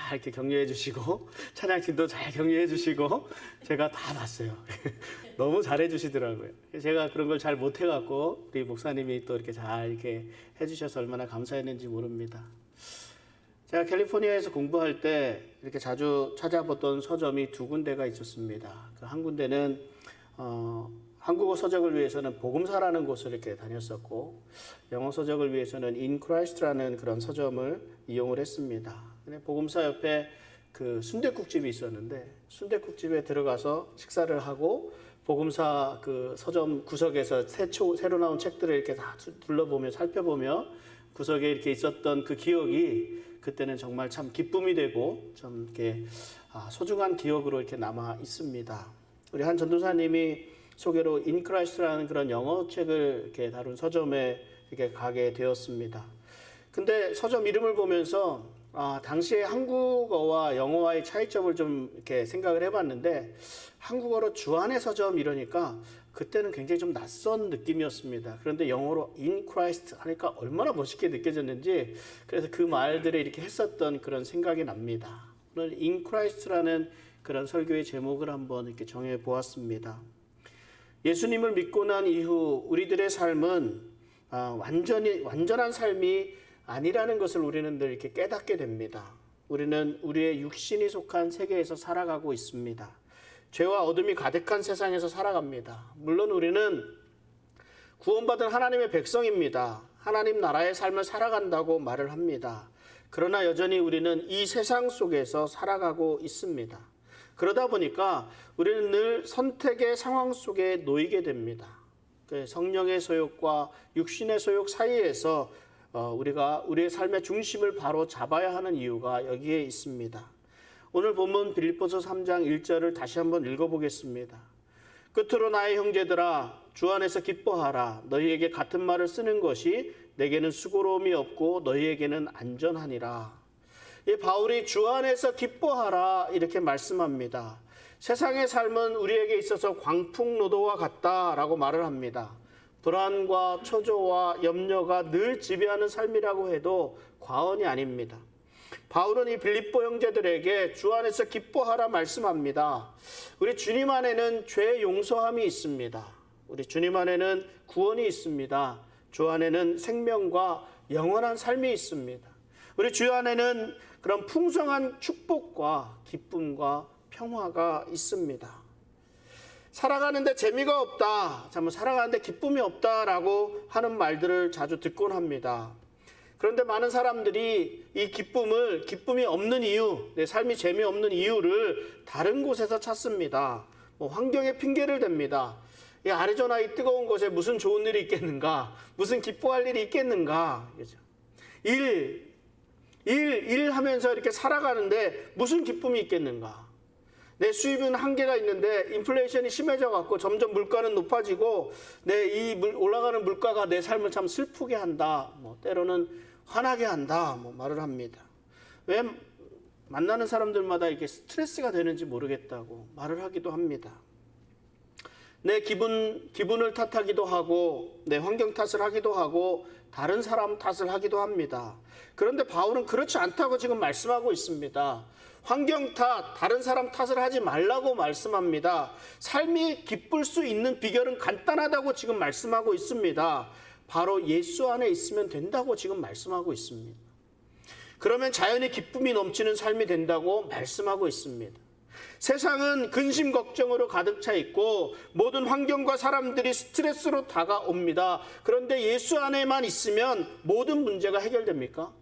잘 이렇게 격려해 주시고 찬양팀도 잘 격려해 주시고 제가 다 봤어요. 너무 잘해 주시더라고요. 제가 그런 걸 잘 못해 갖고 우리 목사님이 또 이렇게 잘 이렇게 해 주셔서 얼마나 감사했는지 모릅니다. 제가 캘리포니아에서 공부할 때 이렇게 자주 찾아봤던 서점이 두 군데가 있었습니다. 그 한 군데는 한국어 서적을 위해서는 복음사라는 곳을 이렇게 다녔었고, 영어 서적을 위해서는 In Christ라는 그런 서점을 이용을 했습니다. 근데 복음사 옆에 그 순댓국집이 있었는데, 순댓국집에 들어가서 식사를 하고 복음사 그 서점 구석에서 새로 나온 책들을 이렇게 다 둘러보며 살펴보며 구석에 이렇게 있었던 그 기억이 그때는 정말 참 기쁨이 되고 좀 이렇게 소중한 기억으로 이렇게 남아 있습니다. 우리 한 전도사님이 소개로 In Christ라는 그런 영어 책을 이렇게 다룬 서점에 이렇게 가게 되었습니다. 근데 서점 이름을 보면서 당시에 한국어와 영어와의 차이점을 좀 이렇게 생각을 해봤는데, 한국어로 주안의 서점 이러니까 그때는 굉장히 좀 낯선 느낌이었습니다. 그런데 영어로 In Christ 하니까 얼마나 멋있게 느껴졌는지, 그래서 그 말들을 이렇게 했었던 그런 생각이 납니다. 오늘 In Christ라는 그런 설교의 제목을 한번 이렇게 정해 보았습니다. 예수님을 믿고 난 이후 우리들의 삶은 완전한 삶이 아니라는 것을 우리는 늘 이렇게 깨닫게 됩니다. 우리는 우리의 육신이 속한 세계에서 살아가고 있습니다. 죄와 어둠이 가득한 세상에서 살아갑니다. 물론 우리는 구원받은 하나님의 백성입니다. 하나님 나라의 삶을 살아간다고 말을 합니다. 그러나 여전히 우리는 이 세상 속에서 살아가고 있습니다. 그러다 보니까 우리는 늘 선택의 상황 속에 놓이게 됩니다. 성령의 소욕과 육신의 소욕 사이에서 우리가 우리의 삶의 중심을 바로 잡아야 하는 이유가 여기에 있습니다. 오늘 본문 빌립보서 3장 1절을 다시 한번 읽어보겠습니다. 끝으로 나의 형제들아, 주 안에서 기뻐하라. 너희에게 같은 말을 쓰는 것이 내게는 수고로움이 없고 너희에게는 안전하니라. 바울이 주 안에서 기뻐하라 이렇게 말씀합니다. 세상의 삶은 우리에게 있어서 광풍노도와 같다라고 말을 합니다. 불안과 초조와 염려가 늘 지배하는 삶이라고 해도 과언이 아닙니다. 바울은 이 빌립보 형제들에게 주 안에서 기뻐하라 말씀합니다. 우리 주님 안에는 죄 용서함이 있습니다. 우리 주님 안에는 구원이 있습니다. 주 안에는 생명과 영원한 삶이 있습니다. 우리 주 안에는 그런 풍성한 축복과 기쁨과 평화가 있습니다. 살아가는데 재미가 없다, 살아가는데 기쁨이 없다라고 하는 말들을 자주 듣곤 합니다. 그런데 많은 사람들이 이 기쁨이 없는 이유, 내 삶이 재미없는 이유를 다른 곳에서 찾습니다. 환경에 핑계를 댑니다. 이 아리조나 이 뜨거운 곳에 무슨 좋은 일이 있겠는가? 무슨 기뻐할 일이 있겠는가? 그죠? 일 하면서 이렇게 살아가는데 무슨 기쁨이 있겠는가? 내 수입은 한계가 있는데 인플레이션이 심해져 갖고 점점 물가는 높아지고 올라가는 물가가 내 삶을 참 슬프게 한다. 때로는 화나게 한다. 말을 합니다. 왜 만나는 사람들마다 이렇게 스트레스가 되는지 모르겠다고 말을 하기도 합니다. 내 기분을 탓하기도 하고 내 환경 탓을 하기도 하고 다른 사람 탓을 하기도 합니다. 그런데 바울은 그렇지 않다고 지금 말씀하고 있습니다. 환경 탓, 다른 사람 탓을 하지 말라고 말씀합니다. 삶이 기쁠 수 있는 비결은 간단하다고 지금 말씀하고 있습니다. 바로 예수 안에 있으면 된다고 지금 말씀하고 있습니다. 그러면 자연히 기쁨이 넘치는 삶이 된다고 말씀하고 있습니다. 세상은 근심 걱정으로 가득 차 있고 모든 환경과 사람들이 스트레스로 다가옵니다. 그런데 예수 안에만 있으면 모든 문제가 해결됩니까?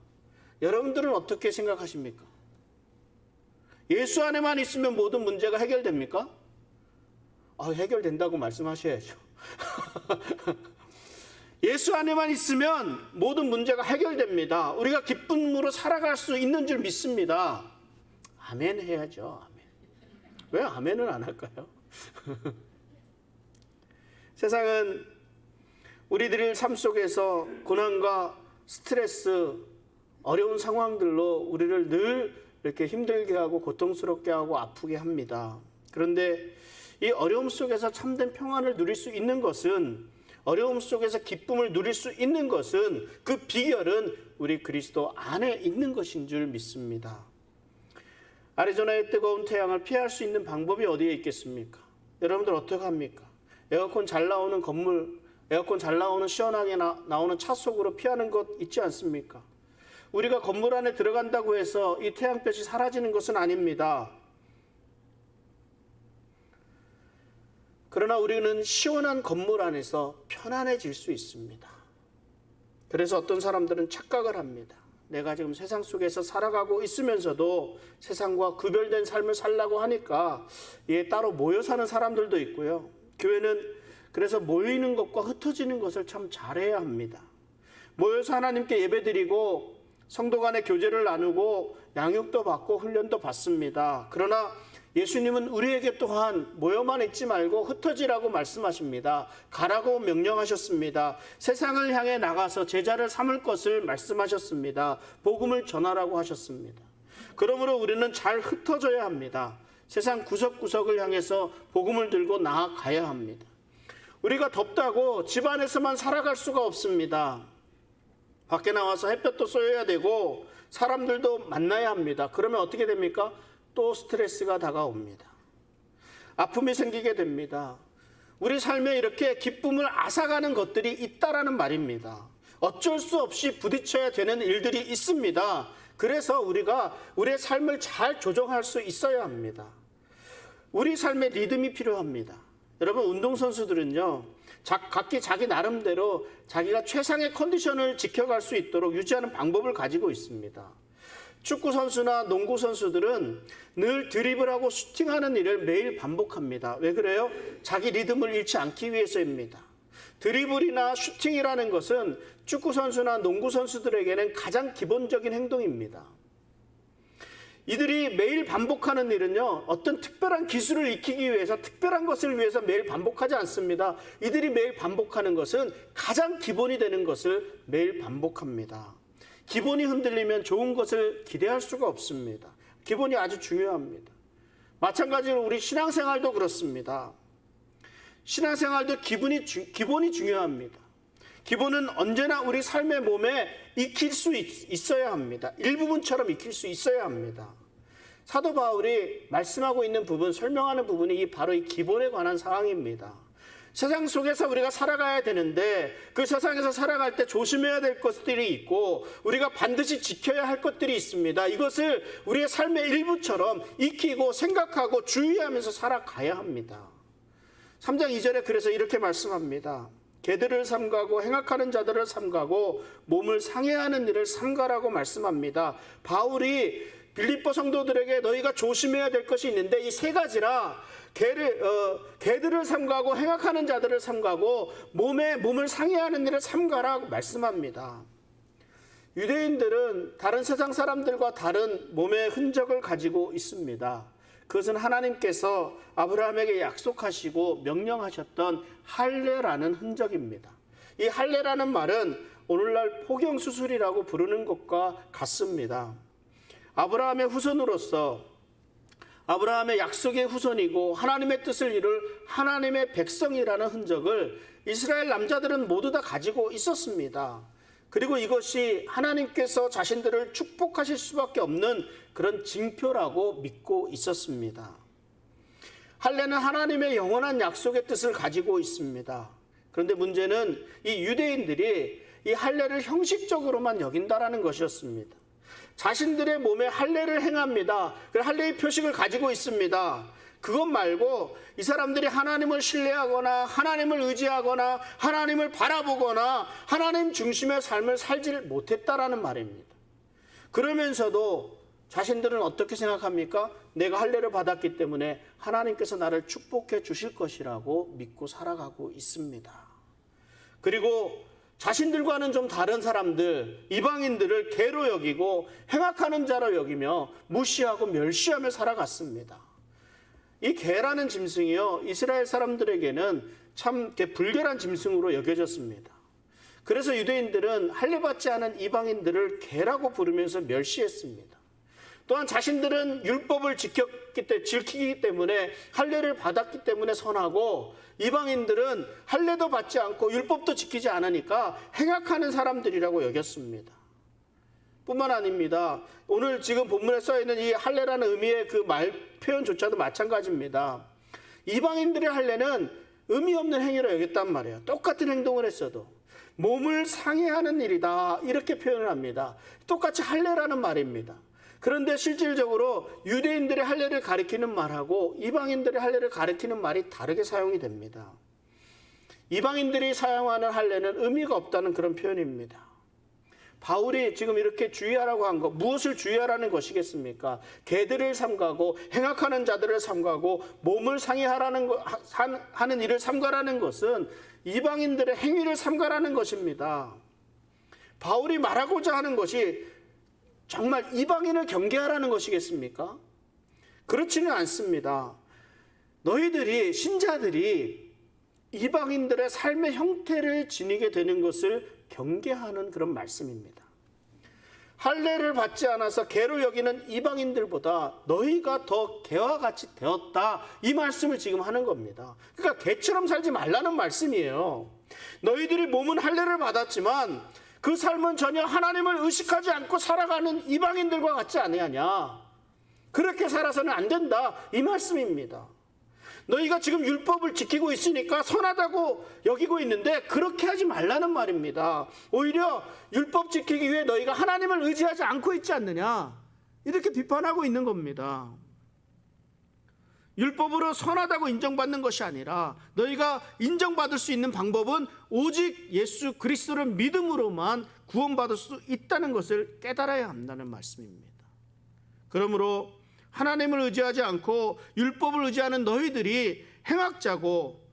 여러분들은 어떻게 생각하십니까? 예수 안에만 있으면 모든 문제가 해결됩니까? 해결된다고 말씀하셔야죠. 예수 안에만 있으면 모든 문제가 해결됩니다. 우리가 기쁨으로 살아갈 수 있는 줄 믿습니다. 아멘 해야죠. 아멘. 왜 아멘은 안 할까요? 세상은 우리들의 삶 속에서 고난과 스트레스, 어려운 상황들로 우리를 늘 이렇게 힘들게 하고 고통스럽게 하고 아프게 합니다. 그런데 이 어려움 속에서 참된 평안을 누릴 수 있는 것은, 어려움 속에서 기쁨을 누릴 수 있는 것은, 그 비결은 우리 그리스도 안에 있는 것인 줄 믿습니다. 애리조나의 뜨거운 태양을 피할 수 있는 방법이 어디에 있겠습니까? 여러분들 어떻게 합니까? 에어컨 잘 나오는 건물, 에어컨 잘 나오는 시원하게 나오는 차 속으로 피하는 것 있지 않습니까? 우리가 건물 안에 들어간다고 해서 이 태양볕이 사라지는 것은 아닙니다. 그러나 우리는 시원한 건물 안에서 편안해질 수 있습니다. 그래서 어떤 사람들은 착각을 합니다. 내가 지금 세상 속에서 살아가고 있으면서도 세상과 구별된 삶을 살라고 하니까 따로 모여 사는 사람들도 있고요. 교회는 그래서 모이는 것과 흩어지는 것을 참 잘해야 합니다. 모여서 하나님께 예배드리고 성도 간의 교제를 나누고 양육도 받고 훈련도 받습니다. 그러나 예수님은 우리에게 또한 모여만 있지 말고 흩어지라고 말씀하십니다. 가라고 명령하셨습니다. 세상을 향해 나가서 제자를 삼을 것을 말씀하셨습니다. 복음을 전하라고 하셨습니다. 그러므로 우리는 잘 흩어져야 합니다. 세상 구석구석을 향해서 복음을 들고 나아가야 합니다. 우리가 덥다고 집 안에서만 살아갈 수가 없습니다. 밖에 나와서 햇볕도 쏘여야 되고 사람들도 만나야 합니다. 그러면 어떻게 됩니까? 또 스트레스가 다가옵니다. 아픔이 생기게 됩니다. 우리 삶에 이렇게 기쁨을 앗아가는 것들이 있다라는 말입니다. 어쩔 수 없이 부딪혀야 되는 일들이 있습니다. 그래서 우리가 우리의 삶을 잘 조정할 수 있어야 합니다. 우리 삶의 리듬이 필요합니다. 여러분, 운동선수들은요, 각기 자기 나름대로 자기가 최상의 컨디션을 지켜갈 수 있도록 유지하는 방법을 가지고 있습니다. 축구 선수나 농구 선수들은 늘 드리블하고 슈팅하는 일을 매일 반복합니다. 왜 그래요? 자기 리듬을 잃지 않기 위해서입니다. 드리블이나 슈팅이라는 것은 축구 선수나 농구 선수들에게는 가장 기본적인 행동입니다. 이들이 매일 반복하는 일은요, 어떤 특별한 기술을 익히기 위해서, 특별한 것을 위해서 매일 반복하지 않습니다. 이들이 매일 반복하는 것은 가장 기본이 되는 것을 매일 반복합니다. 기본이 흔들리면 좋은 것을 기대할 수가 없습니다. 기본이 아주 중요합니다. 마찬가지로 우리 신앙생활도 그렇습니다. 신앙생활도 기본이 중요합니다. 기본은 언제나 우리 삶의 몸에 익힐 수 있어야 합니다. 일부분처럼 익힐 수 있어야 합니다. 사도 바울이 말씀하고 있는 부분, 설명하는 부분이 바로 이 기본에 관한 사항입니다. 세상 속에서 우리가 살아가야 되는데 그 세상에서 살아갈 때 조심해야 될 것들이 있고 우리가 반드시 지켜야 할 것들이 있습니다. 이것을 우리의 삶의 일부처럼 익히고 생각하고 주의하면서 살아가야 합니다. 3장 2절에 그래서 이렇게 말씀합니다. 개들을 삼가고 행악하는 자들을 삼가고 몸을 상해하는 일을 삼가라고 말씀합니다. 바울이 빌립보 성도들에게 너희가 조심해야 될 것이 있는데 이 세 가지라, 개들을 삼가고 행악하는 자들을 삼가고 몸을 상해하는 일을 삼가라고 말씀합니다. 유대인들은 다른 세상 사람들과 다른 몸의 흔적을 가지고 있습니다. 그것은 하나님께서 아브라함에게 약속하시고 명령하셨던 할례라는 흔적입니다. 이 할례라는 말은 오늘날 포경수술이라고 부르는 것과 같습니다. 아브라함의 후손으로서 아브라함의 약속의 후손이고 하나님의 뜻을 이룰 하나님의 백성이라는 흔적을 이스라엘 남자들은 모두 다 가지고 있었습니다. 그리고 이것이 하나님께서 자신들을 축복하실 수밖에 없는 그런 징표라고 믿고 있었습니다. 할례는 하나님의 영원한 약속의 뜻을 가지고 있습니다. 그런데 문제는 이 유대인들이 이 할례를 형식적으로만 여긴다라는 것이었습니다. 자신들의 몸에 할례를 행합니다. 그 할례의 표식을 가지고 있습니다. 그것 말고 이 사람들이 하나님을 신뢰하거나 하나님을 의지하거나 하나님을 바라보거나 하나님 중심의 삶을 살지를 못했다라는 말입니다. 그러면서도 자신들은 어떻게 생각합니까? 내가 할례를 받았기 때문에 하나님께서 나를 축복해 주실 것이라고 믿고 살아가고 있습니다. 그리고 자신들과는 좀 다른 사람들, 이방인들을 개로 여기고 행악하는 자로 여기며 무시하고 멸시하며 살아갔습니다. 이 개라는 짐승이요, 이스라엘 사람들에게는 참 불결한 짐승으로 여겨졌습니다. 그래서 유대인들은 할례 받지 않은 이방인들을 개라고 부르면서 멸시했습니다. 또한 자신들은 율법을 지키기 때문에 할례를 받았기 때문에 선하고 이방인들은 할례도 받지 않고 율법도 지키지 않으니까 행악하는 사람들이라고 여겼습니다. 뿐만 아닙니다. 오늘 지금 본문에 써 있는 이 할례라는 의미의 그 말 표현조차도 마찬가지입니다. 이방인들의 할례는 의미 없는 행위로 여겼단 말이에요. 똑같은 행동을 했어도 몸을 상해하는 일이다 이렇게 표현을 합니다. 똑같이 할례라는 말입니다. 그런데 실질적으로 유대인들의 할례를 가리키는 말하고 이방인들의 할례를 가리키는 말이 다르게 사용이 됩니다. 이방인들이 사용하는 할례는 의미가 없다는 그런 표현입니다. 바울이 지금 이렇게 주의하라고 한 것, 무엇을 주의하라는 것이겠습니까? 개들을 삼가고 행악하는 자들을 삼가고 몸을 상해하라는 하는 일을 삼가라는 것은 이방인들의 행위를 삼가라는 것입니다. 바울이 말하고자 하는 것이 정말 이방인을 경계하라는 것이겠습니까? 그렇지는 않습니다. 너희들이, 신자들이 이방인들의 삶의 형태를 지니게 되는 것을 경계하는 그런 말씀입니다. 할례를 받지 않아서 개로 여기는 이방인들보다 너희가 더 개와 같이 되었다, 이 말씀을 지금 하는 겁니다. 그러니까 개처럼 살지 말라는 말씀이에요. 너희들이 몸은 할례를 받았지만 그 삶은 전혀 하나님을 의식하지 않고 살아가는 이방인들과 같지 아니하냐, 그렇게 살아서는 안 된다, 이 말씀입니다. 너희가 지금 율법을 지키고 있으니까 선하다고 여기고 있는데 그렇게 하지 말라는 말입니다. 오히려 율법 지키기 위해 너희가 하나님을 의지하지 않고 있지 않느냐, 이렇게 비판하고 있는 겁니다. 율법으로 선하다고 인정받는 것이 아니라 너희가 인정받을 수 있는 방법은 오직 예수 그리스도를 믿음으로만 구원받을 수 있다는 것을 깨달아야 한다는 말씀입니다. 그러므로 하나님을 의지하지 않고 율법을 의지하는 너희들이 행악자고,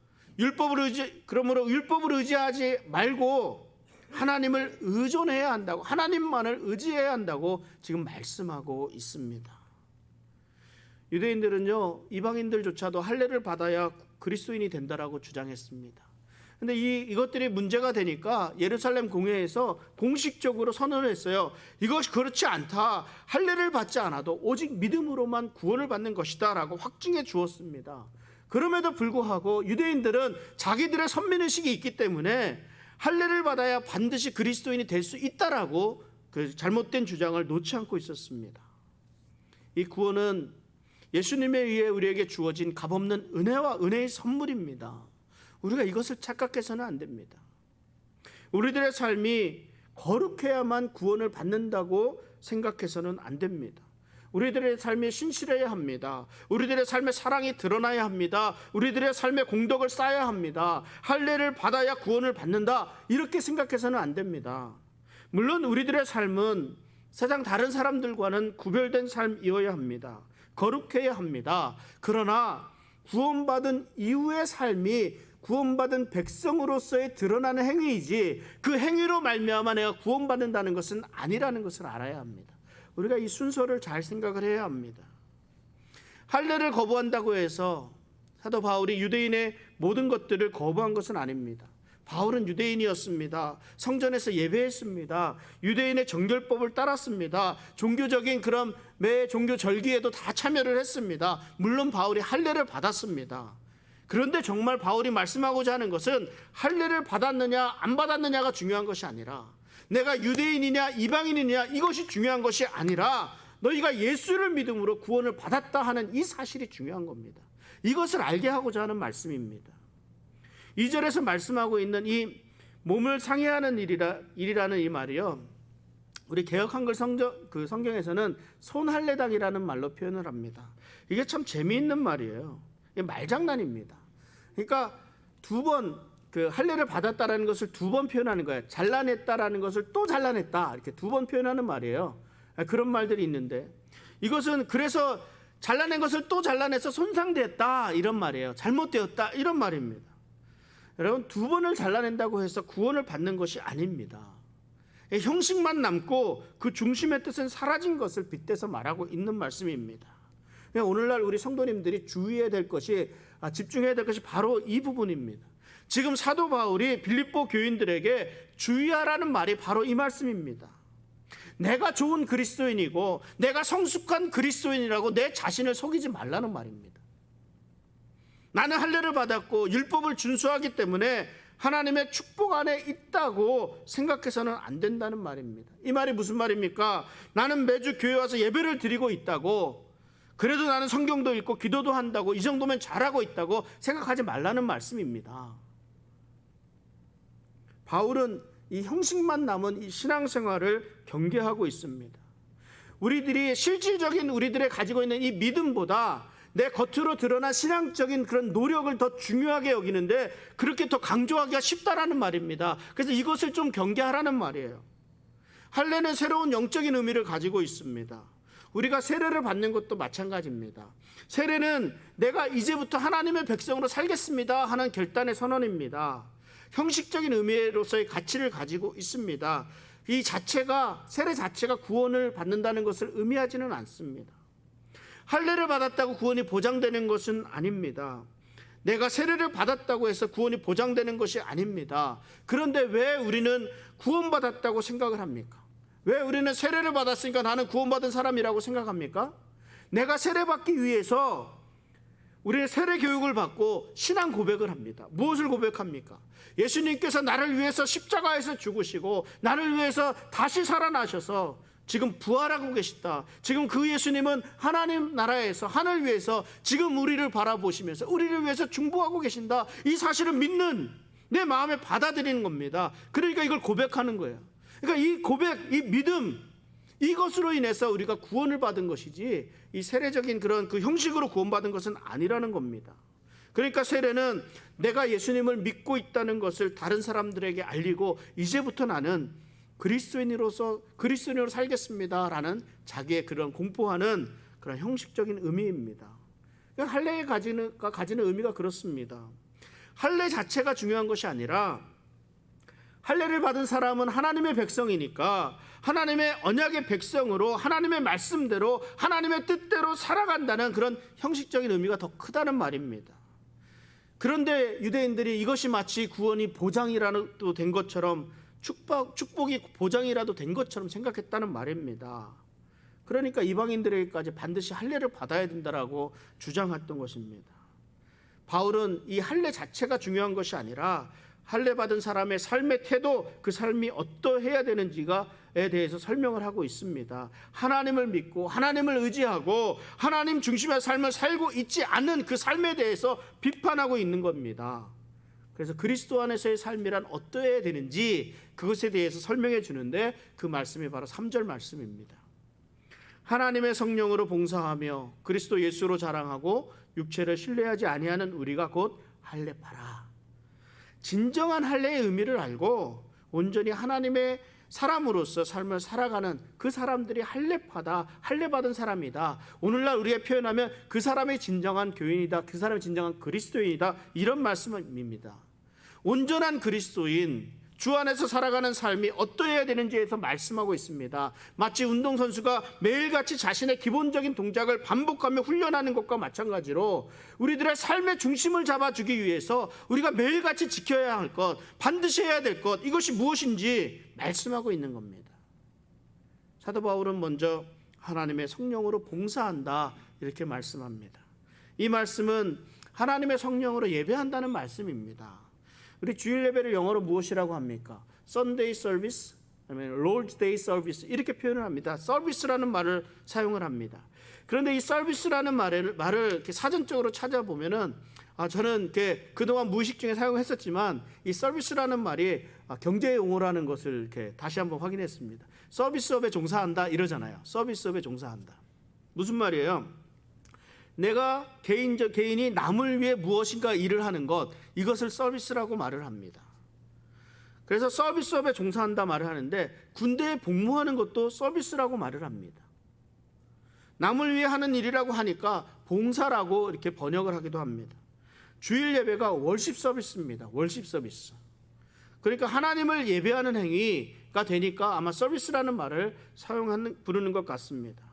그러므로 율법을 의지하지 말고 하나님을 의존해야 한다고, 하나님만을 의지해야 한다고 지금 말씀하고 있습니다. 유대인들은요, 이방인들조차도 할례를 받아야 그리스도인이 된다라고 주장했습니다. 근데 이것들이 문제가 되니까 예루살렘 공회에서 공식적으로 선언을 했어요. 이것이 그렇지 않다. 할례를 받지 않아도 오직 믿음으로만 구원을 받는 것이다 라고 확증해 주었습니다. 그럼에도 불구하고 유대인들은 자기들의 선민의식이 있기 때문에 할례를 받아야 반드시 그리스도인이 될 수 있다라고 그 잘못된 주장을 놓지 않고 있었습니다. 이 구원은 예수님에 의해 우리에게 주어진 값없는 은혜와 은혜의 선물입니다. 우리가 이것을 착각해서는 안 됩니다. 우리들의 삶이 거룩해야만 구원을 받는다고 생각해서는 안 됩니다. 우리들의 삶이 신실해야 합니다. 우리들의 삶의 사랑이 드러나야 합니다. 우리들의 삶의 공덕을 쌓아야 합니다. 할례를 받아야 구원을 받는다, 이렇게 생각해서는 안 됩니다. 물론 우리들의 삶은 세상 다른 사람들과는 구별된 삶이어야 합니다. 거룩해야 합니다. 그러나 구원받은 이후의 삶이 구원받은 백성으로서의 드러나는 행위이지 그 행위로 말미암아 내가 구원받는다는 것은 아니라는 것을 알아야 합니다. 우리가 이 순서를 잘 생각을 해야 합니다. 할례를 거부한다고 해서 사도 바울이 유대인의 모든 것들을 거부한 것은 아닙니다. 바울은 유대인이었습니다. 성전에서 예배했습니다. 유대인의 정결법을 따랐습니다. 종교적인 그런 매 종교 절기에도 다 참여를 했습니다. 물론 바울이 할례를 받았습니다. 그런데 정말 바울이 말씀하고자 하는 것은 할례를 받았느냐 안 받았느냐가 중요한 것이 아니라, 내가 유대인이냐 이방인이냐 이것이 중요한 것이 아니라, 너희가 예수를 믿음으로 구원을 받았다 하는 이 사실이 중요한 겁니다. 이것을 알게 하고자 하는 말씀입니다. 2절에서 말씀하고 있는 이 몸을 상해하는 일이라는 이 말이요, 우리 개역 한글 성경에서는 손할례당이라는 말로 표현을 합니다. 이게 참 재미있는 말이에요. 이게 말장난입니다. 그러니까 두 번 그 할례를 받았다라는 것을 두 번 표현하는 거예요. 잘라냈다라는 것을 또 잘라냈다, 이렇게 두 번 표현하는 말이에요. 그런 말들이 있는데, 이것은 그래서 잘라낸 것을 또 잘라내서 손상됐다, 이런 말이에요. 잘못되었다, 이런 말입니다. 여러분, 두 번을 잘라낸다고 해서 구원을 받는 것이 아닙니다. 형식만 남고 그 중심의 뜻은 사라진 것을 빗대서 말하고 있는 말씀입니다. 오늘날 우리 성도님들이 주의해야 될 것이, 집중해야 될 것이 바로 이 부분입니다. 지금 사도 바울이 빌립보 교인들에게 주의하라는 말이 바로 이 말씀입니다. 내가 좋은 그리스도인이고 내가 성숙한 그리스도인이라고 내 자신을 속이지 말라는 말입니다. 나는 할례를 받았고 율법을 준수하기 때문에 하나님의 축복 안에 있다고 생각해서는 안 된다는 말입니다. 이 말이 무슨 말입니까? 나는 매주 교회 와서 예배를 드리고 있다고, 그래도 나는 성경도 읽고 기도도 한다고, 이 정도면 잘하고 있다고 생각하지 말라는 말씀입니다. 바울은 이 형식만 남은 이 신앙생활을 경계하고 있습니다. 우리들이 실질적인 우리들의 가지고 있는 이 믿음보다 내 겉으로 드러난 신앙적인 그런 노력을 더 중요하게 여기는데, 그렇게 더 강조하기가 쉽다라는 말입니다. 그래서 이것을 좀 경계하라는 말이에요. 할례는 새로운 영적인 의미를 가지고 있습니다. 우리가 세례를 받는 것도 마찬가지입니다. 세례는 내가 이제부터 하나님의 백성으로 살겠습니다 하는 결단의 선언입니다. 형식적인 의미로서의 가치를 가지고 있습니다. 이 자체가, 세례 자체가 구원을 받는다는 것을 의미하지는 않습니다. 할례를 받았다고 구원이 보장되는 것은 아닙니다. 내가 세례를 받았다고 해서 구원이 보장되는 것이 아닙니다. 그런데 왜 우리는 구원받았다고 생각을 합니까? 왜 우리는 세례를 받았으니까 나는 구원받은 사람이라고 생각합니까? 내가 세례받기 위해서 우리는 세례 교육을 받고 신앙 고백을 합니다. 무엇을 고백합니까? 예수님께서 나를 위해서 십자가에서 죽으시고 나를 위해서 다시 살아나셔서 지금 부활하고 계시다. 지금 그 예수님은 하나님 나라에서 하늘 위에서 지금 우리를 바라보시면서 우리를 위해서 중보하고 계신다. 이 사실을 믿는, 내 마음에 받아들이는 겁니다. 그러니까 이걸 고백하는 거예요. 그러니까 이 고백, 이 믿음, 이것으로 인해서 우리가 구원을 받은 것이지 이 세례적인 그런 그 형식으로 구원받은 것은 아니라는 겁니다. 그러니까 세례는 내가 예수님을 믿고 있다는 것을 다른 사람들에게 알리고 이제부터 나는 그리스도인으로 살겠습니다라는 자기의 그런 공포하는 그런 형식적인 의미입니다. 그러니까 할례가 가지는 의미가 그렇습니다. 할례 자체가 중요한 것이 아니라, 할례를 받은 사람은 하나님의 백성이니까 하나님의 언약의 백성으로 하나님의 말씀대로 하나님의 뜻대로 살아간다는 그런 형식적인 의미가 더 크다는 말입니다. 그런데 유대인들이 이것이 마치 구원이 보장이라도 된 것처럼, 축복이 보장이라도 된 것처럼 생각했다는 말입니다. 그러니까 이방인들에게까지 반드시 할례를 받아야 된다라고 주장했던 것입니다. 바울은 이 할례 자체가 중요한 것이 아니라 할례 받은 사람의 삶의 태도, 그 삶이 어떠해야 되는지에 대해서 설명을 하고 있습니다. 하나님을 믿고 하나님을 의지하고 하나님 중심의 삶을 살고 있지 않는 그 삶에 대해서 비판하고 있는 겁니다. 그래서 그리스도 안에서의 삶이란 어떠해야 되는지 그것에 대해서 설명해 주는데, 그 말씀이 바로 3절 말씀입니다. 하나님의 성령으로 봉사하며 그리스도 예수로 자랑하고 육체를 신뢰하지 아니하는 우리가 곧 할례파라. 진정한 할례의 의미를 알고 온전히 하나님의 사람으로서 삶을 살아가는 그 사람들이 할례파다, 할례받은 사람이다. 오늘날 우리가 표현하면 그 사람이 진정한 교인이다, 그 사람이 진정한 그리스도인이다, 이런 말씀입니다. 온전한 그리스도인, 주 안에서 살아가는 삶이 어떠해야 되는지에서 말씀하고 있습니다. 마치 운동선수가 매일같이 자신의 기본적인 동작을 반복하며 훈련하는 것과 마찬가지로 우리들의 삶의 중심을 잡아주기 위해서 우리가 매일같이 지켜야 할 것, 반드시 해야 될 것, 이것이 무엇인지 말씀하고 있는 겁니다. 사도 바울은 먼저 하나님의 성령으로 봉사한다 이렇게 말씀합니다. 이 말씀은 하나님의 성령으로 예배한다는 말씀입니다. 우리 주일 예배를 영어로 무엇이라고 합니까? Sunday service, Lord's Day service 이렇게 표현을 합니다. 서비스라는 말을 사용을 합니다. 그런데 이 서비스라는 말을 이렇게 사전적으로 찾아보면은 저는 이렇게 그동안 무의식 중에 사용했었지만 이 서비스라는 말이 경제 용어라는 것을 이렇게 다시 한번 확인했습니다. 서비스업에 종사한다 이러잖아요. 서비스업에 종사한다. 무슨 말이에요? 내가 개인이 남을 위해 무엇인가 일을 하는 것, 이것을 서비스라고 말을 합니다. 그래서 서비스업에 종사한다 말을 하는데, 군대에 복무하는 것도 서비스라고 말을 합니다. 남을 위해 하는 일이라고 하니까 봉사라고 이렇게 번역을 하기도 합니다. 주일 예배가 월십 서비스입니다. 월십 서비스. 그러니까 하나님을 예배하는 행위가 되니까 아마 서비스라는 말을 부르는 것 같습니다.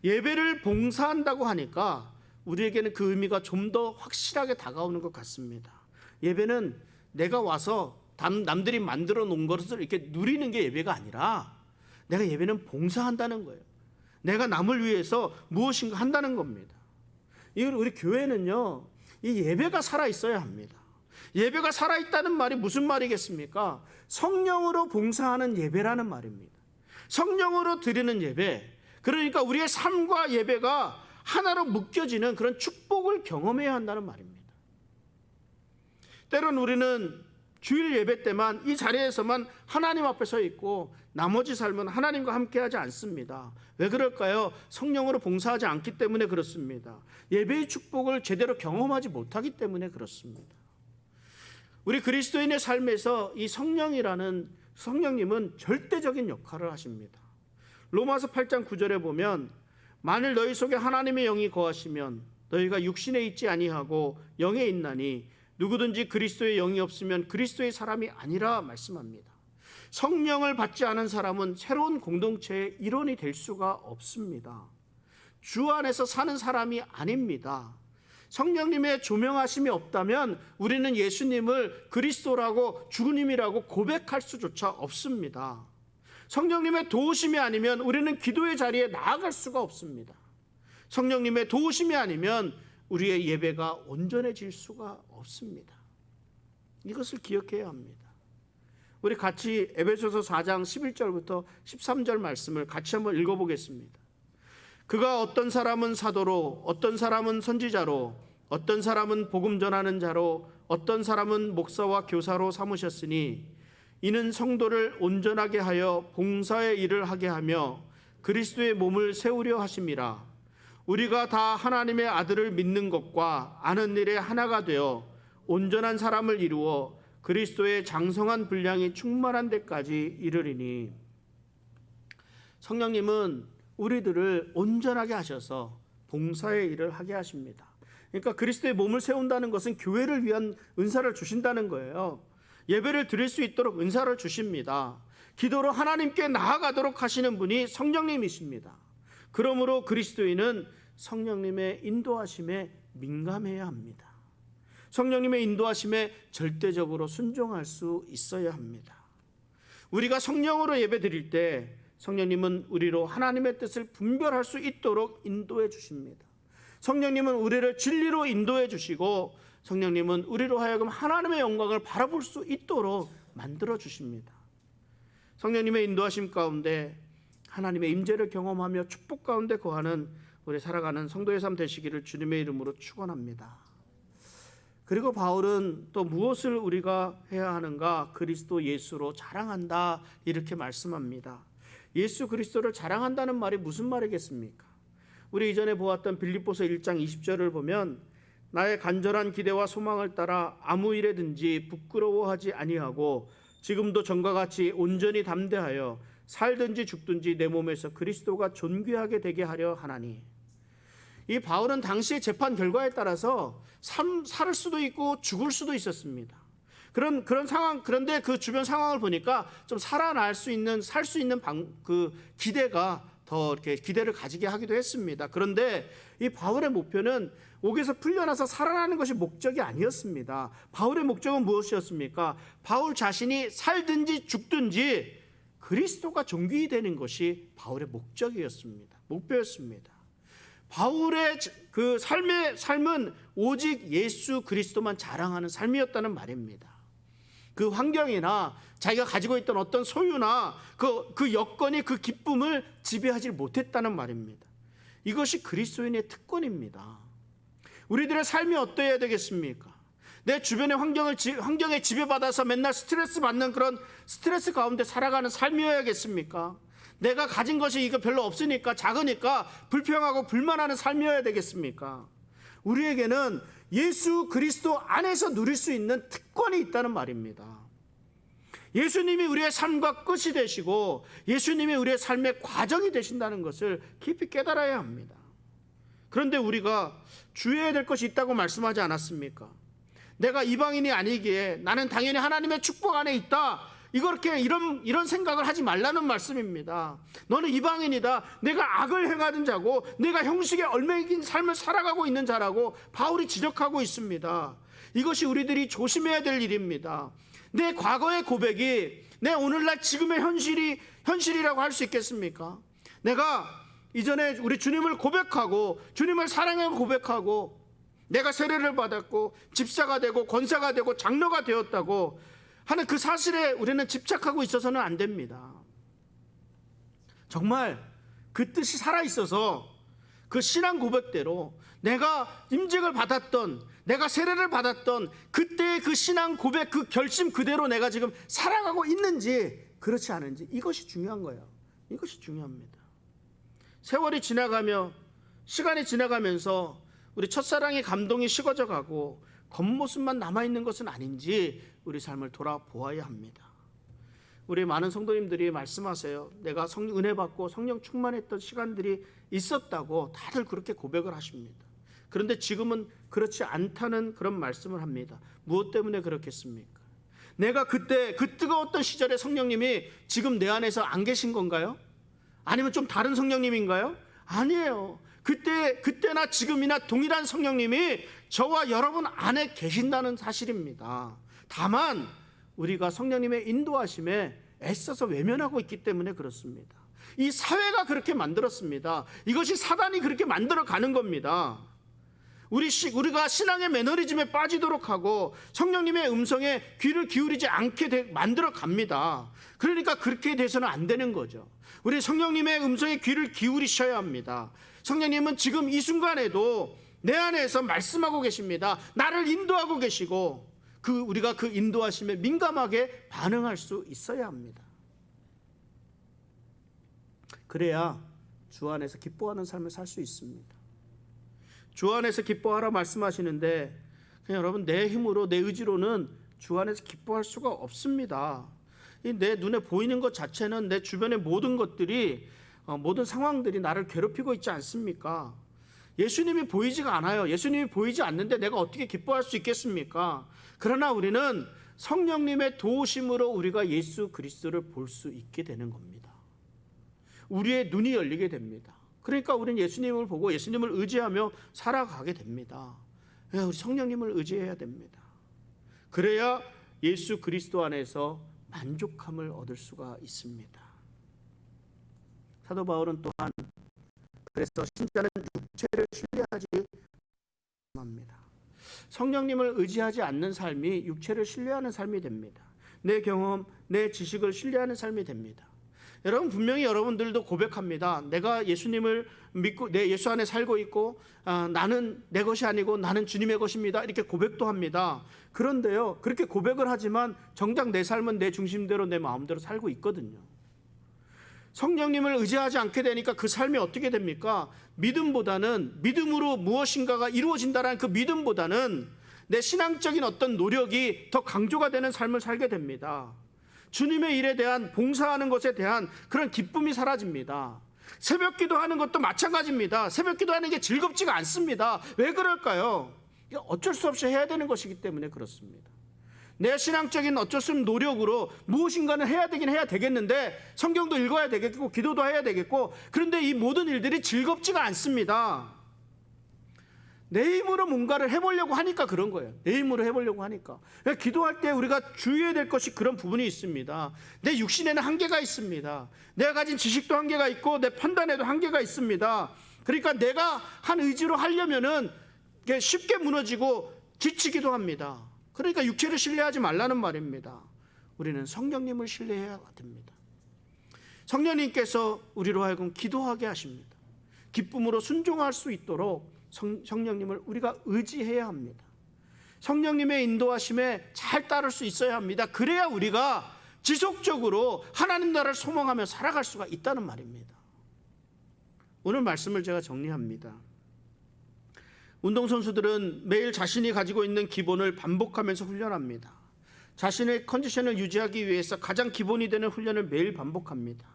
예배를 봉사한다고 하니까 우리에게는 그 의미가 좀 더 확실하게 다가오는 것 같습니다. 예배는 내가 와서 남들이 만들어 놓은 것을 이렇게 누리는 게 예배가 아니라, 내가 예배는 봉사한다는 거예요. 내가 남을 위해서 무엇인가 한다는 겁니다. 우리 교회는요, 이 예배가 살아 있어야 합니다. 예배가 살아있다는 말이 무슨 말이겠습니까? 성령으로 봉사하는 예배라는 말입니다. 성령으로 드리는 예배, 그러니까 우리의 삶과 예배가 하나로 묶여지는 그런 축복을 경험해야 한다는 말입니다. 때론 우리는 주일 예배 때만 이 자리에서만 하나님 앞에 서 있고 나머지 삶은 하나님과 함께하지 않습니다. 왜 그럴까요? 성령으로 봉사하지 않기 때문에 그렇습니다. 예배의 축복을 제대로 경험하지 못하기 때문에 그렇습니다. 우리 그리스도인의 삶에서 이 성령님은 절대적인 역할을 하십니다. 로마서 8장 9절에 보면 만일 너희 속에 하나님의 영이 거하시면 너희가 육신에 있지 아니하고 영에 있나니 누구든지 그리스도의 영이 없으면 그리스도의 사람이 아니라 말씀합니다. 성령을 받지 않은 사람은 새로운 공동체의 일원이 될 수가 없습니다. 주 안에서 사는 사람이 아닙니다. 성령님의 조명하심이 없다면 우리는 예수님을 그리스도라고 주님이라고 고백할 수조차 없습니다. 성령님의 도우심이 아니면 우리는 기도의 자리에 나아갈 수가 없습니다. 성령님의 도우심이 아니면 우리의 예배가 온전해질 수가 없습니다. 이것을 기억해야 합니다. 우리 같이 에베소서 4장 11절부터 13절 말씀을 같이 한번 읽어보겠습니다. 그가 어떤 사람은 사도로, 어떤 사람은 선지자로, 어떤 사람은 복음 전하는 자로, 어떤 사람은 목사와 교사로 삼으셨으니 이는 성도를 온전하게 하여 봉사의 일을 하게 하며 그리스도의 몸을 세우려 하심이라. 우리가 다 하나님의 아들을 믿는 것과 아는 일에 하나가 되어 온전한 사람을 이루어 그리스도의 장성한 분량이 충만한 데까지 이르리니. 성령님은 우리들을 온전하게 하셔서 봉사의 일을 하게 하십니다. 그러니까 그리스도의 몸을 세운다는 것은 교회를 위한 은사를 주신다는 거예요. 예배를 드릴 수 있도록 은사를 주십니다. 기도로 하나님께 나아가도록 하시는 분이 성령님이십니다. 그러므로 그리스도인은 성령님의 인도하심에 민감해야 합니다. 성령님의 인도하심에 절대적으로 순종할 수 있어야 합니다. 우리가 성령으로 예배 드릴 때 성령님은 우리로 하나님의 뜻을 분별할 수 있도록 인도해 주십니다. 성령님은 우리를 진리로 인도해 주시고 성령님은 우리로 하여금 하나님의 영광을 바라볼 수 있도록 만들어 주십니다. 성령님의 인도하심 가운데 하나님의 임재를 경험하며 축복 가운데 거하는 우리 살아가는 성도의 삶 되시기를 주님의 이름으로 축원합니다. 그리고 바울은 또 무엇을 우리가 해야 하는가? 그리스도 예수로 자랑한다, 이렇게 말씀합니다. 예수 그리스도를 자랑한다는 말이 무슨 말이겠습니까? 우리 이전에 보았던 빌립보서 1장 20절을 보면 나의 간절한 기대와 소망을 따라 아무 일에든지 부끄러워하지 아니하고 지금도 전과 같이 온전히 담대하여 살든지 죽든지 내 몸에서 그리스도가 존귀하게 되게 하려 하나니. 이 바울은 당시의 재판 결과에 따라서 살 수도 있고 죽을 수도 있었습니다. 그런 상황, 그런데 그 주변 상황을 보니까 좀 살아날 수 있는, 살 수 있는 그 기대가 더 이렇게 기대를 가지게 하기도 했습니다. 그런데 이 바울의 목표는 옥에서 풀려나서 살아나는 것이 목적이 아니었습니다. 바울의 목적은 무엇이었습니까? 바울 자신이 살든지 죽든지 그리스도가 존귀히 되는 것이 바울의 목적이었습니다. 목표였습니다. 바울의 그 삶은 오직 예수 그리스도만 자랑하는 삶이었다는 말입니다. 그 환경이나 자기가 가지고 있던 어떤 소유나 그 여건이 그 기쁨을 지배하지 못했다는 말입니다. 이것이 그리스도인의 특권입니다. 우리들의 삶이 어떠해야 되겠습니까? 내 주변의 환경에 지배받아서 맨날 스트레스 받는 그런 스트레스 가운데 살아가는 삶이어야겠습니까? 내가 가진 것이 이거 별로 없으니까, 작으니까 불평하고 불만하는 삶이어야 되겠습니까? 우리에게는 예수 그리스도 안에서 누릴 수 있는 특권이 있다는 말입니다. 예수님이 우리의 삶과 끝이 되시고 예수님이 우리의 삶의 과정이 되신다는 것을 깊이 깨달아야 합니다. 그런데 우리가 주의해야 될 것이 있다고 말씀하지 않았습니까? 내가 이방인이 아니기에 나는 당연히 하나님의 축복 안에 있다, 이런 생각을 하지 말라는 말씀입니다. 너는 이방인이다, 내가 악을 행하는 자고 내가 형식에 얽매인 삶을 살아가고 있는 자라고 바울이 지적하고 있습니다. 이것이 우리들이 조심해야 될 일입니다. 내 과거의 고백이 내 오늘날 지금의 현실이라고 할 수 있겠습니까? 내가 이전에 우리 주님을 고백하고 주님을 사랑하고 고백하고 내가 세례를 받았고 집사가 되고 권사가 되고 장로가 되었다고 하는 그 사실에 우리는 집착하고 있어서는 안 됩니다. 정말 그 뜻이 살아있어서 그 신앙 고백대로 내가 임직을 받았던, 내가 세례를 받았던 그때의 그 신앙 고백, 그 결심 그대로 내가 지금 살아가고 있는지 그렇지 않은지, 이것이 중요한 거예요. 이것이 중요합니다. 세월이 지나가며 시간이 지나가면서 우리 첫사랑의 감동이 식어져 가고 겉모습만 남아있는 것은 아닌지 우리 삶을 돌아보아야 합니다. 우리 많은 성도님들이 말씀하세요. 내가 은혜 받고 성령 충만했던 시간들이 있었다고 다들 그렇게 고백을 하십니다. 그런데 지금은 그렇지 않다는 그런 말씀을 합니다. 무엇 때문에 그렇겠습니까? 내가 그때 그 뜨거웠던 시절에 성령님이 지금 내 안에서 안 계신 건가요? 아니면 좀 다른 성령님인가요? 아니에요. 그때나 지금이나 동일한 성령님이 저와 여러분 안에 계신다는 사실입니다. 다만 우리가 성령님의 인도하심에 애써서 외면하고 있기 때문에 그렇습니다. 이 사회가 그렇게 만들었습니다. 이것이 사단이 그렇게 만들어 가는 겁니다. 우리가 신앙의 매너리즘에 빠지도록 하고 성령님의 음성에 귀를 기울이지 않게 만들어 갑니다. 그러니까 그렇게 돼서는 안 되는 거죠. 우리 성령님의 음성에 귀를 기울이셔야 합니다. 성령님은 지금 이 순간에도 내 안에서 말씀하고 계십니다. 나를 인도하고 계시고 우리가 그 인도하심에 민감하게 반응할 수 있어야 합니다. 그래야 주 안에서 기뻐하는 삶을 살 수 있습니다. 주 안에서 기뻐하라 말씀하시는데 그냥 여러분, 내 힘으로 내 의지로는 주 안에서 기뻐할 수가 없습니다. 내 눈에 보이는 것 자체는 내 주변의 모든 것들이 모든 상황들이 나를 괴롭히고 있지 않습니까? 예수님이 보이지가 않아요. 예수님이 보이지 않는데 내가 어떻게 기뻐할 수 있겠습니까? 그러나 우리는 성령님의 도우심으로 우리가 예수 그리스도를 볼 수 있게 되는 겁니다. 우리의 눈이 열리게 됩니다. 그러니까 우리는 예수님을 보고 예수님을 의지하며 살아가게 됩니다. 우리 성령님을 의지해야 됩니다. 그래야 예수 그리스도 안에서 만족함을 얻을 수가 있습니다. 사도 바울은 또한 그래서 신자는 육체를 신뢰하지 합니다. 성령님을 의지하지 않는 삶이 육체를 신뢰하는 삶이 됩니다. 내 경험, 내 지식을 신뢰하는 삶이 됩니다. 여러분, 분명히 여러분들도 고백합니다. 내가 예수님을 믿고 내 예수 안에 살고 있고 나는 내 것이 아니고 나는 주님의 것입니다. 이렇게 고백도 합니다. 그런데요, 그렇게 고백을 하지만 정작 내 삶은 내 중심대로 내 마음대로 살고 있거든요. 성령님을 의지하지 않게 되니까 그 삶이 어떻게 됩니까? 믿음으로 무엇인가가 이루어진다는 그 믿음보다는 내 신앙적인 어떤 노력이 더 강조가 되는 삶을 살게 됩니다. 주님의 일에 대한, 봉사하는 것에 대한 그런 기쁨이 사라집니다. 새벽 기도하는 것도 마찬가지입니다. 새벽 기도하는 게 즐겁지가 않습니다. 왜 그럴까요? 어쩔 수 없이 해야 되는 것이기 때문에 그렇습니다. 내 신앙적인 어쩔 수 없는 노력으로 무엇인가는 해야 되긴 해야 되겠는데, 성경도 읽어야 되겠고 기도도 해야 되겠고, 그런데 이 모든 일들이 즐겁지가 않습니다. 내 힘으로 뭔가를 해보려고 하니까 그런 거예요. 내 힘으로 해보려고 하니까. 기도할 때 우리가 주의해야 될 것이 그런 부분이 있습니다. 내 육신에는 한계가 있습니다. 내가 가진 지식도 한계가 있고 내 판단에도 한계가 있습니다. 그러니까 내가 한 의지로 하려면은 쉽게 무너지고 지치기도 합니다. 그러니까 육체를 신뢰하지 말라는 말입니다. 우리는 성령님을 신뢰해야 됩니다. 성령님께서 우리로 하여금 기도하게 하십니다. 기쁨으로 순종할 수 있도록 성령님을 우리가 의지해야 합니다. 성령님의 인도하심에 잘 따를 수 있어야 합니다. 그래야 우리가 지속적으로 하나님 나라를 소망하며 살아갈 수가 있다는 말입니다. 오늘 말씀을 제가 정리합니다. 운동선수들은 매일 자신이 가지고 있는 기본을 반복하면서 훈련합니다. 자신의 컨디션을 유지하기 위해서 가장 기본이 되는 훈련을 매일 반복합니다.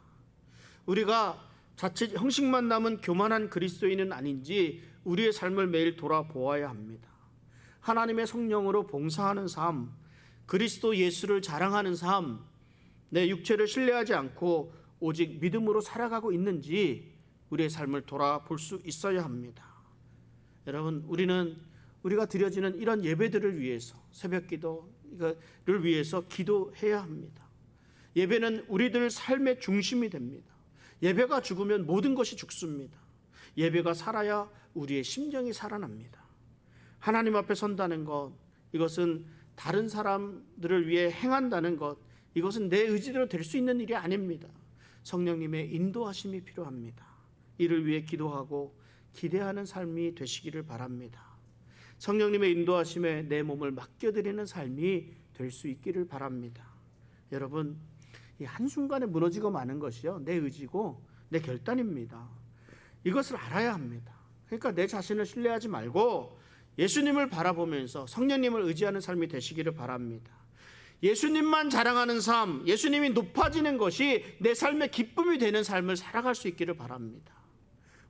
우리가 자칫 형식만 남은 교만한 그리스도인은 아닌지 우리의 삶을 매일 돌아보아야 합니다. 하나님의 성령으로 봉사하는 삶, 그리스도 예수를 자랑하는 삶, 내 육체를 신뢰하지 않고 오직 믿음으로 살아가고 있는지 우리의 삶을 돌아볼 수 있어야 합니다. 여러분, 우리가 드려지는 이런 예배들을 위해서, 새벽 기도를 위해서 기도해야 합니다. 예배는 우리들 삶의 중심이 됩니다. 예배가 죽으면 모든 것이 죽습니다. 예배가 살아야 우리의 심령이 살아납니다. 하나님 앞에 선다는 것, 이것은 다른 사람들을 위해 행한다는 것, 이것은 내 의지대로 될 수 있는 일이 아닙니다. 성령님의 인도하심이 필요합니다. 이를 위해 기도하고 기대하는 삶이 되시기를 바랍니다. 성령님의 인도하심에 내 몸을 맡겨드리는 삶이 될 수 있기를 바랍니다. 여러분, 이 한순간에 무너지고 마는 것이요, 내 의지고 내 결단입니다. 이것을 알아야 합니다. 그러니까 내 자신을 신뢰하지 말고 예수님을 바라보면서 성령님을 의지하는 삶이 되시기를 바랍니다. 예수님만 자랑하는 삶, 예수님이 높아지는 것이 내 삶의 기쁨이 되는 삶을 살아갈 수 있기를 바랍니다.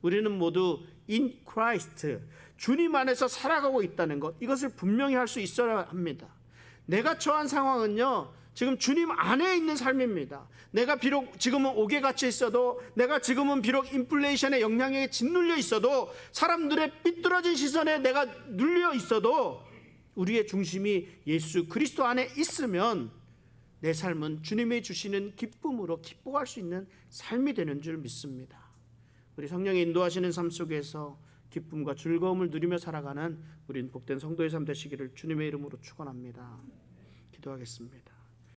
우리는 모두 in Christ, 주님 안에서 살아가고 있다는 것, 이것을 분명히 할 수 있어야 합니다. 내가 처한 상황은요, 지금 주님 안에 있는 삶입니다. 내가 비록 지금은 옥에 갇혀 있어도, 내가 지금은 비록 인플레이션의 영향에 짓눌려 있어도, 사람들의 삐뚤어진 시선에 내가 눌려 있어도, 우리의 중심이 예수 그리스도 안에 있으면 내 삶은 주님이 주시는 기쁨으로 기뻐할 수 있는 삶이 되는 줄 믿습니다. 우리 성령이 인도하시는 삶 속에서 기쁨과 즐거움을 누리며 살아가는 우린 복된 성도의 삶 되시기를 주님의 이름으로 축원합니다. 기도하겠습니다.